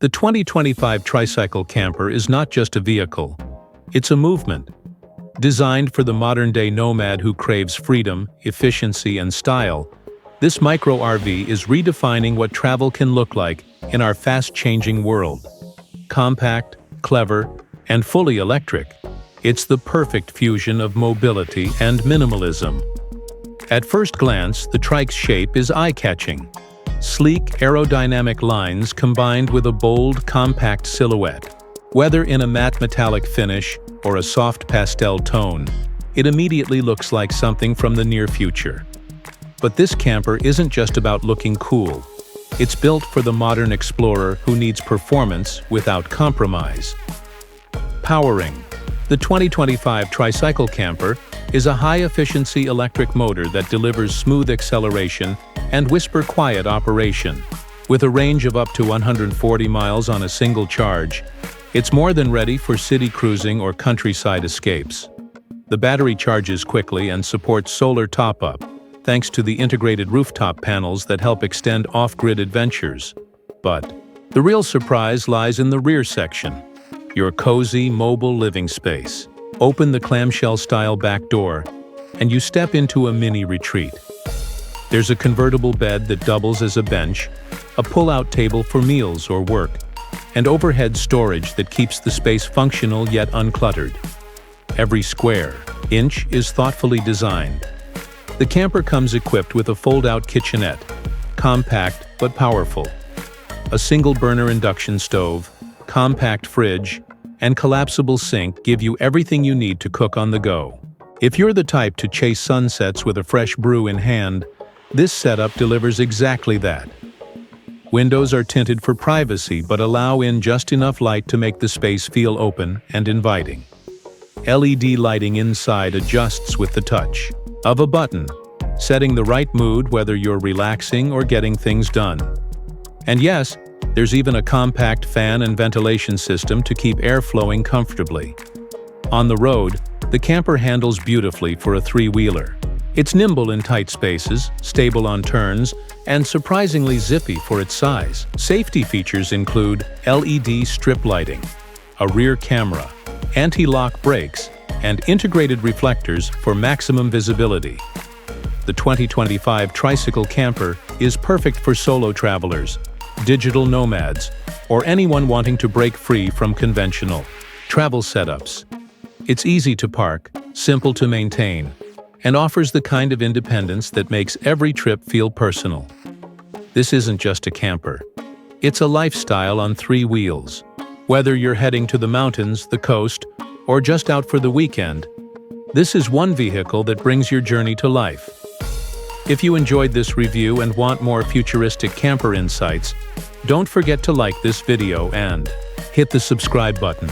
The 2025 Tricycle Camper is not just a vehicle. It's a movement. Designed for the modern-day nomad who craves freedom, efficiency, and style, this micro RV is redefining what travel can look like in our fast-changing world. Compact, clever, and fully electric, it's the perfect fusion of mobility and minimalism. At first glance, the Trike's shape is eye-catching. Sleek, aerodynamic lines combined with a bold, compact silhouette. Whether in a matte metallic finish or a soft pastel tone, it immediately looks like something from the near future. But this camper isn't just about looking cool. It's built for the modern explorer who needs performance without compromise. Powering. The 2025 Tricycle Camper is a high-efficiency electric motor that delivers smooth acceleration and whisper-quiet operation. With a range of up to 140 miles on a single charge, it's more than ready for city cruising or countryside escapes. The battery charges quickly and supports solar top-up, thanks to the integrated rooftop panels that help extend off-grid adventures. But the real surprise lies in the rear section, your cozy, mobile living space. Open the clamshell-style back door, and you step into a mini retreat. There's a convertible bed that doubles as a bench, a pull-out table for meals or work, and overhead storage that keeps the space functional yet uncluttered. Every square inch is thoughtfully designed. The camper comes equipped with a fold-out kitchenette, compact but powerful, a single-burner induction stove, compact fridge, and collapsible sink give you everything you need to cook on the go. If you're the type to chase sunsets with a fresh brew in hand, this setup delivers exactly that. Windows are tinted for privacy but allow in just enough light to make the space feel open and inviting. LED lighting inside adjusts with the touch of a button, setting the right mood whether you're relaxing or getting things done. And yes, there's even a compact fan and ventilation system to keep air flowing comfortably. On the road, the camper handles beautifully for a three-wheeler. It's nimble in tight spaces, stable on turns, and surprisingly zippy for its size. Safety features include LED strip lighting, a rear camera, anti-lock brakes, and integrated reflectors for maximum visibility. The 2025 Tricycle Camper is perfect for solo travelers, digital nomads, or anyone wanting to break free from conventional travel setups. It's easy to park, simple to maintain, and offers the kind of independence that makes every trip feel personal. This isn't just a camper. It's a lifestyle on three wheels. Whether you're heading to the mountains, the coast, or just out for the weekend, this is one vehicle that brings your journey to life. If you enjoyed this review and want more futuristic camper insights, don't forget to like this video and hit the subscribe button.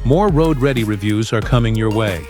More road-ready reviews are coming your way.